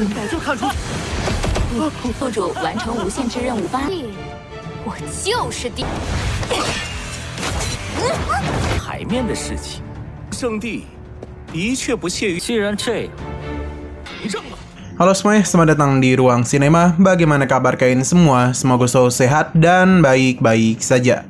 早就看出。宿主完成无限制任务8，我就是第。海面的事情，圣地的确不屑于。既然这样，你认了。 Halo semuanya, selamat datang di Ruang Sinema. Bagaimana kabar kalian semua? Semoga selalu sehat dan baik-baik saja.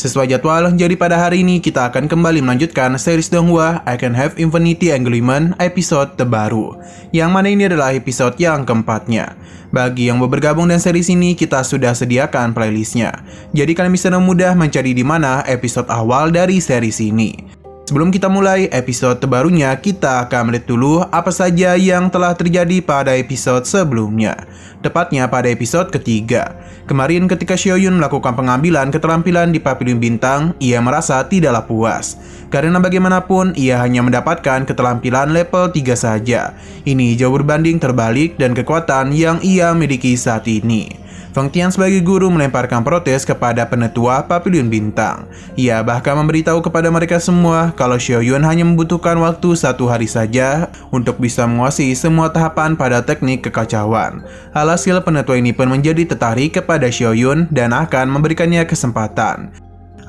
Sesuai jadwal, jadi pada hari ini kita akan kembali melanjutkan series Donghua I Can Have Infinity Agreement episode terbaru, yang mana ini adalah episode yang keempatnya. Bagi yang mau bergabung dengan series ini, kita sudah sediakan playlistnya. Jadi kalian bisa dengan mudah mencari di mana episode awal dari series ini. Sebelum kita mulai episode terbarunya, kita akan melihat dulu apa saja yang telah terjadi pada episode sebelumnya. Tepatnya pada episode ketiga. Kemarin ketika Xiaoyun melakukan pengambilan keterampilan di Pavilion Bintang, ia merasa tidaklah puas. Karena bagaimanapun, ia hanya mendapatkan keterampilan level 3 saja. Ini jauh berbanding terbalik dan kekuatan yang ia miliki saat ini. Feng Tian sebagai guru melemparkan protes kepada penetua Pavilion Bintang. Ia bahkan memberitahu kepada mereka semua kalau Xiaoyun hanya membutuhkan waktu 1 hari saja untuk bisa menguasai semua tahapan pada teknik kekacauan. Alhasil penetua ini pun menjadi tertarik kepada Xiaoyun dan akan memberikannya kesempatan.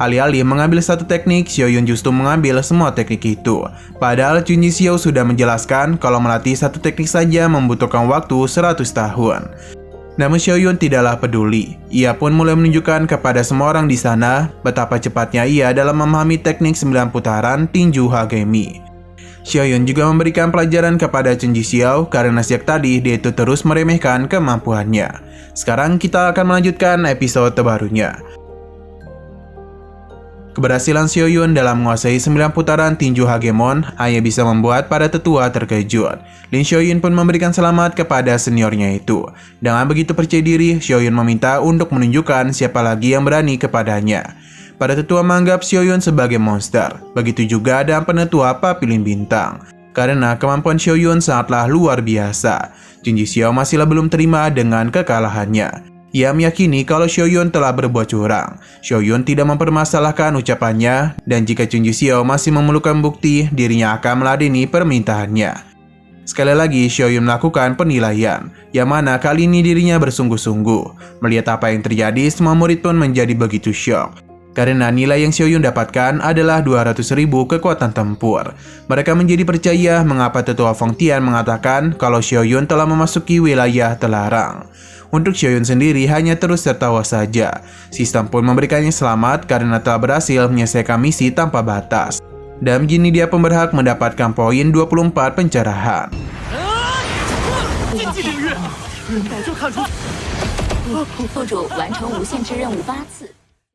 Alih-alih mengambil satu teknik, Xiaoyun justru mengambil semua teknik itu. Padahal Junji Xiao sudah menjelaskan kalau melatih satu teknik saja membutuhkan waktu 100 tahun. Namun Xiaoyun tidaklah peduli. Ia pun mulai menunjukkan kepada semua orang di sana betapa cepatnya ia dalam memahami teknik 9 putaran tinju Hagemi. Xiaoyun juga memberikan pelajaran kepada Junji Xiao karena sejak tadi dia itu terus meremehkan kemampuannya. Sekarang kita akan melanjutkan episode terbarunya. Keberhasilan Xiaoyun dalam menguasai 9 putaran tinju Hagemon hanya bisa membuat para tetua terkejut. Lin Xiaoyun pun memberikan selamat kepada seniornya itu. Dengan begitu percaya diri, Xiaoyun meminta untuk menunjukkan siapa lagi yang berani kepadanya. Para tetua menganggap Xiaoyun sebagai monster. Begitu juga dengan penetua Pavilion Bintang. Karena kemampuan Xiaoyun sangatlah luar biasa. Junji Xiao masihlah belum terima dengan kekalahannya. Ia meyakini kalau Xiaoyun telah berbuat curang. Xiaoyun tidak mempermasalahkan ucapannya, dan jika Junji Xiao masih memerlukan bukti, dirinya akan meladeni permintaannya. Sekali lagi, Xiaoyun melakukan penilaian, yang mana kali ini dirinya bersungguh-sungguh. Melihat apa yang terjadi, semua murid pun menjadi begitu syok. Karena nilai yang Xiaoyun dapatkan adalah 200.000 kekuatan tempur. Mereka menjadi percaya mengapa tetua Feng Tian mengatakan kalau Xiaoyun telah memasuki wilayah terlarang. Untuk Xiaoyun sendiri hanya terus tertawa saja. Sistem pun memberikannya selamat karena telah berhasil menyelesaikan misi tanpa batas. Dan begini dia pun berhak mendapatkan poin 24 pencerahan.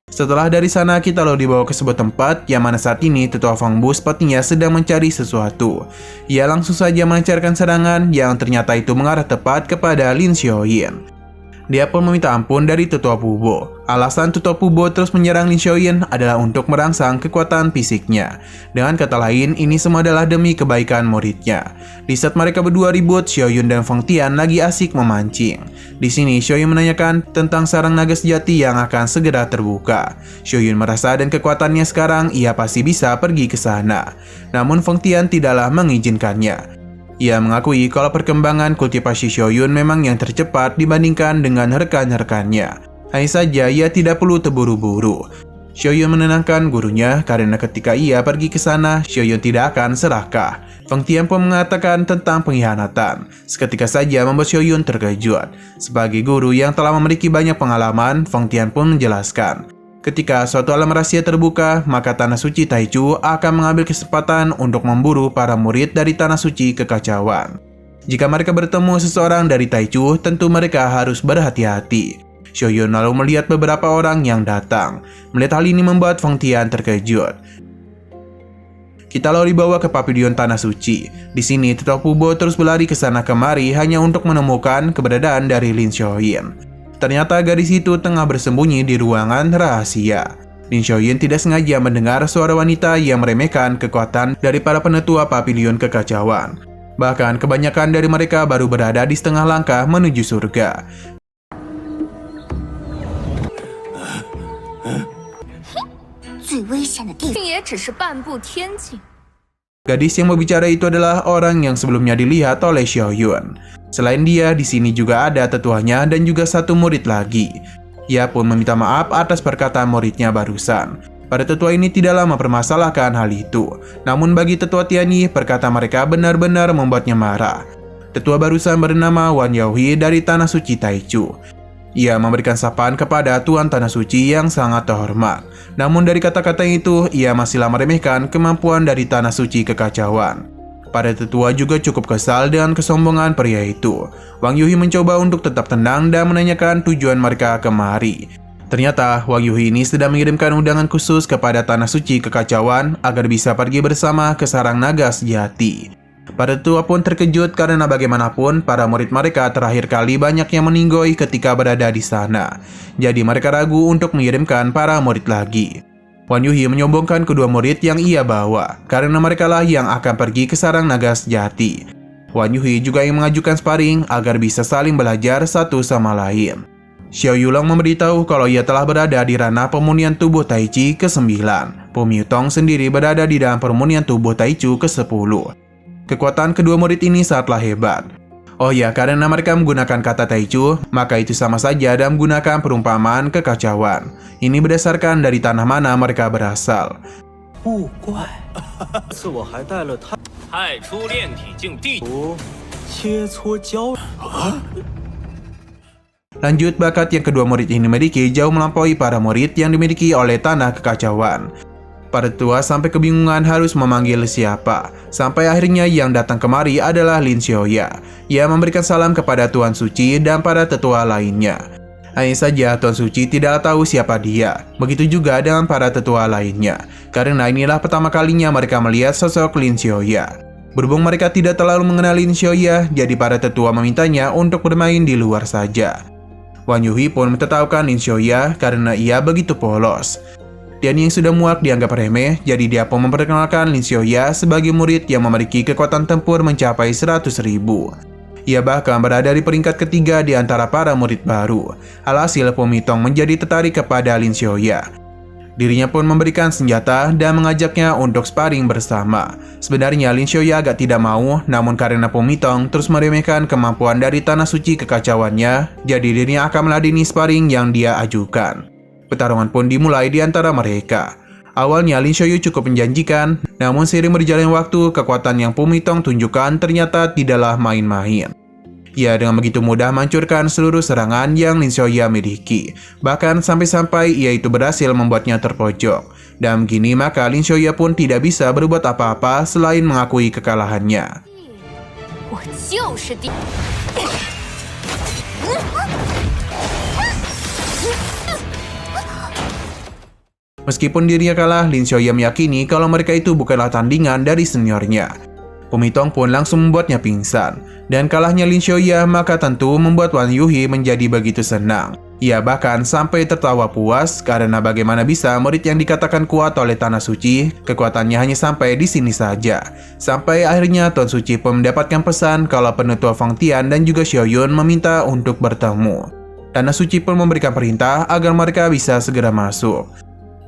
Setelah dari sana, kita lalu dibawa ke sebuah tempat yang mana saat ini tetua Fang Bu sepertinya sedang mencari sesuatu. Ia langsung saja melancarkan serangan yang ternyata itu mengarah tepat kepada Lin Xiaoyin. Dia pun meminta ampun dari tetua Pubo. Alasan tetua Pubo terus menyerang Lin Xiaoyin adalah untuk merangsang kekuatan fisiknya. Dengan kata lain, ini semua adalah demi kebaikan muridnya. Di saat mereka berdua ribut, Xiaoyun dan Feng Tian lagi asik memancing. Di sini, Xiaoyun menanyakan tentang sarang naga sejati yang akan segera terbuka. Xiaoyun merasa dan kekuatannya sekarang, ia pasti bisa pergi ke sana. Namun Feng Tian tidaklah mengizinkannya. Ia mengakui kalau perkembangan kultivasi Xiaoyun memang yang tercepat dibandingkan dengan rekan-rekannya. Hanya saja ia tidak perlu terburu-buru. Xiaoyun menenangkan gurunya karena ketika ia pergi ke sana, Xiaoyun tidak akan serakah. Feng Tian pun mengatakan tentang pengkhianatan. Seketika saja membuat Xiaoyun terkejut. Sebagai guru yang telah memiliki banyak pengalaman, Feng Tian pun menjelaskan. Ketika suatu alam rahasia terbuka, maka Tanah Suci Taichu akan mengambil kesempatan untuk memburu para murid dari Tanah Suci Kekacauan. Jika mereka bertemu seseorang dari Taichu, tentu mereka harus berhati-hati. Xiaoyun lalu melihat beberapa orang yang datang. Melihat hal ini membuat Feng Tian terkejut. Kita lalu dibawa ke Pavilion Tanah Suci. Di sini, tetua Pubo terus berlari ke sana kemari hanya untuk menemukan keberadaan dari Lin Xiaoyin. Ternyata gadis itu tengah bersembunyi di ruangan rahasia. Lin Xiaoyin tidak sengaja mendengar suara wanita yang meremehkan kekuatan dari para penetua Pavilion Kekacauan. Bahkan kebanyakan dari mereka baru berada di setengah langkah menuju surga. Gadis yang berbicara itu adalah orang yang sebelumnya dilihat oleh Xiaoyun. Selain dia, di sini juga ada tetuanya dan juga satu murid lagi. Ia pun meminta maaf atas perkataan muridnya barusan. Para tetua ini tidaklah mempermasalahkan hal itu. Namun bagi tetua Tianyi, perkataan mereka benar-benar membuatnya marah. Tetua barusan bernama Wan Yaohui dari Tanah Suci Taichu. Ia memberikan sapaan kepada Tuan Tanah Suci yang sangat terhormat. Namun dari kata-kata itu, ia masihlah meremehkan kemampuan dari Tanah Suci Kekacauan. Para tetua juga cukup kesal dengan kesombongan pria itu. Wang Yuhi mencoba untuk tetap tenang dan menanyakan tujuan mereka kemari. Ternyata Wang Yuhi ini sedang mengirimkan undangan khusus kepada Tanah Suci Kekacauan agar bisa pergi bersama ke sarang naga sejati. Para tetua pun terkejut karena bagaimanapun para murid mereka terakhir kali banyak yang meninggoy ketika berada di sana. Jadi mereka ragu untuk mengirimkan para murid lagi. Wan Yuhi menyombongkan kedua murid yang ia bawa karena mereka lah yang akan pergi ke sarang naga sejati. Wan Yuhi juga ingin mengajukan sparring agar bisa saling belajar satu sama lain. Xiao Yulong memberitahu kalau ia telah berada di ranah pemunian tubuh Taichi ke-9. Pu Miutong sendiri berada di dalam pemunian tubuh Taichu ke-10. Kekuatan kedua murid ini sangatlah hebat. Oh ya, karena mereka menggunakan kata Taichu, maka itu sama saja dan menggunakan perumpamaan kekacauan. Ini berdasarkan dari tanah mana mereka berasal. Lanjut, bakat yang kedua murid ini miliki jauh melampaui para murid yang dimiliki oleh tanah kekacauan. Para tetua sampai kebingungan harus memanggil siapa. Sampai akhirnya yang datang kemari adalah Lin Xiaoya. Ia memberikan salam kepada Tuan Suci dan para tetua lainnya. Hanya saja Tuan Suci tidak tahu siapa dia. Begitu juga dengan para tetua lainnya. Karena inilah pertama kalinya mereka melihat sosok Lin Xiaoya. Berhubung mereka tidak terlalu mengenal Lin Xiaoya, jadi para tetua memintanya untuk bermain di luar saja. Wan Yuhi pun mentertawakan Lin Xiaoya karena ia begitu polos. Tianyi yang sudah muak dianggap remeh, jadi dia pun memperkenalkan Lin Xiaoya sebagai murid yang memiliki kekuatan tempur mencapai 100.000. Ia bahkan berada di peringkat ketiga di antara para murid baru. Alhasil Pu Mitong menjadi tertarik kepada Lin Xiaoya. Dirinya pun memberikan senjata dan mengajaknya untuk sparring bersama. Sebenarnya Lin Xiaoya agak tidak mau, namun karena Pu Mitong terus meremehkan kemampuan dari Tanah Suci Kekacauannya, jadi dirinya akan meladeni sparring yang dia ajukan. Pertarungan pun dimulai di antara mereka. Awalnya Lin Xiaoya cukup menjanjikan, namun seiring berjalannya waktu, kekuatan yang Pu Mitong tunjukkan ternyata tidaklah main-main. Ia dengan begitu mudah menghancurkan seluruh serangan yang Lin Xiaoya miliki. Bahkan sampai-sampai ia itu berhasil membuatnya terpojok. Dan begini maka Lin Xiaoya pun tidak bisa berbuat apa-apa selain mengakui kekalahannya. Meskipun dirinya kalah, Lin Xiaoya meyakini kalau mereka itu bukanlah tandingan dari seniornya. Pu Mitong pun langsung membuatnya pingsan. Dan kalahnya Lin Xiaoya maka tentu membuat Wan Yuhi menjadi begitu senang. Ia bahkan sampai tertawa puas karena bagaimana bisa murid yang dikatakan kuat oleh Tanah Suci, kekuatannya hanya sampai di sini saja. Sampai akhirnya Tuan Suci pun mendapatkan pesan kalau penutua Fang Tian dan juga Xiao Yun meminta untuk bertemu. Tanah Suci pun memberikan perintah agar mereka bisa segera masuk.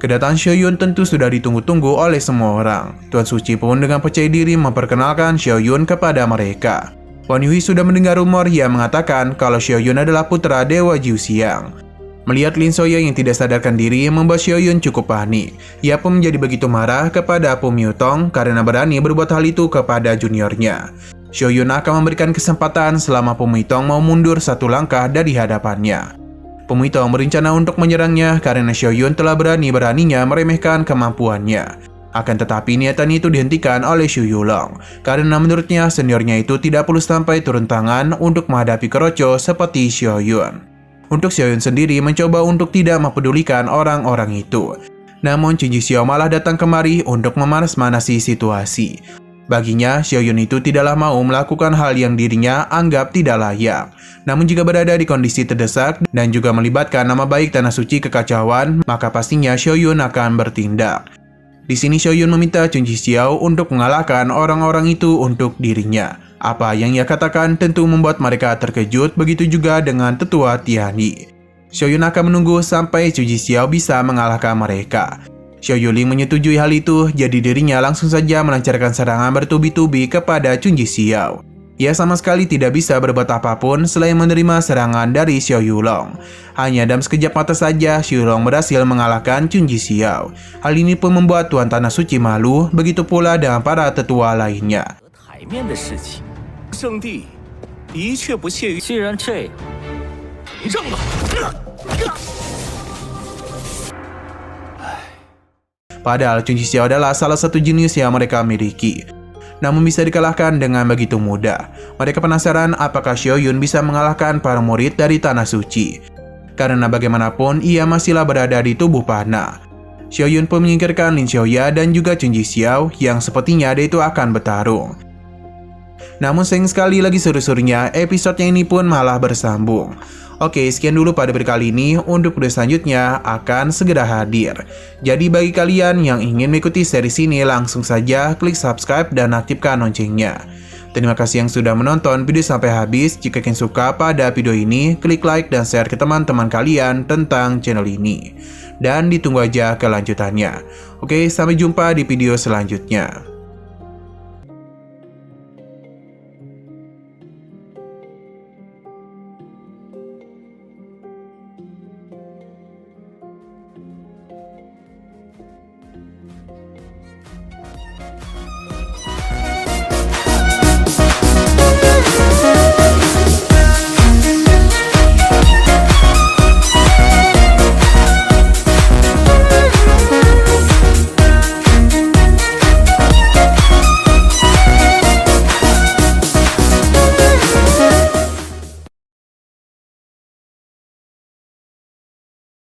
Kedatangan Xiao Yun tentu sudah ditunggu-tunggu oleh semua orang. Tuan Suci pun dengan percaya diri memperkenalkan Xiao Yun kepada mereka. Wan Yuhi sudah mendengar rumor yang mengatakan kalau Xiao Yun adalah putra Dewa Jiu Xiang. Melihat Lin Xiaoya yang tidak sadarkan diri membuat Xiao Yun cukup panik. Ia pun menjadi begitu marah kepada Pu Miutong karena berani berbuat hal itu kepada juniornya. Xiao Yun akan memberikan kesempatan selama Pu Miutong mau mundur satu langkah dari hadapannya. Pu Mitong berencana untuk menyerangnya karena Xiao Yun telah berani-beraninya meremehkan kemampuannya. Akan tetapi niatan itu dihentikan oleh Xu Yulong karena menurutnya seniornya itu tidak perlu sampai turun tangan untuk menghadapi keroco seperti Xiao Yun. Untuk Xiao Yun sendiri mencoba untuk tidak mempedulikan orang-orang itu. Namun Qin Ji Xiao malah datang kemari untuk memanas-manasi situasi. Baginya, Xiao Yun itu tidaklah mau melakukan hal yang dirinya anggap tidak layak. Namun jika berada di kondisi terdesak dan juga melibatkan nama baik Tanah Suci Kekacauan, maka pastinya Xiao Yun akan bertindak. Di sini Xiao Yun meminta Qin Ji Xiao untuk mengalahkan orang-orang itu untuk dirinya. Apa yang ia katakan tentu membuat mereka terkejut, begitu juga dengan tetua Tianyi. Xiao Yun akan menunggu sampai Qin Ji Xiao bisa mengalahkan mereka. Xiao Yuling menyetujui hal itu, jadi dirinya langsung saja melancarkan serangan bertubi-tubi kepada Qin Ji Xiao. Ia sama sekali tidak bisa berbuat apapun selain menerima serangan dari Xiao Yulong. Hanya dalam sekejap mata saja, Xiao Yulong berhasil mengalahkan Chun Ji Xiao. Hal ini pun membuat Tuan Tanah Suci malu, begitu pula dengan para tetua lainnya. 台面的事情，圣帝的确不屑于。既然这样，认了。 Padahal Chun Ji Xiao adalah salah satu jenius yang mereka miliki. Namun bisa dikalahkan dengan begitu mudah. Mereka penasaran apakah Xiao Yun bisa mengalahkan para murid dari Tanah Suci. Karena bagaimanapun ia masihlah berada di tubuh panah. Xiao Yun pun menyingkirkan Lin Xiaoya dan juga Chun Ji Xiao yang sepertinya dia itu akan bertarung. Namun sayang sekali lagi seru-serunya, episode yang ini pun malah bersambung. Oke, sekian dulu pada video kali ini. Untuk video selanjutnya akan segera hadir. Jadi bagi kalian yang ingin mengikuti series ini, langsung saja klik subscribe dan aktifkan loncengnya. Terima kasih yang sudah menonton video sampai habis. Jika kalian suka pada video ini, klik like dan share ke teman-teman kalian tentang channel ini. Dan ditunggu aja kelanjutannya. Oke, sampai jumpa di video selanjutnya.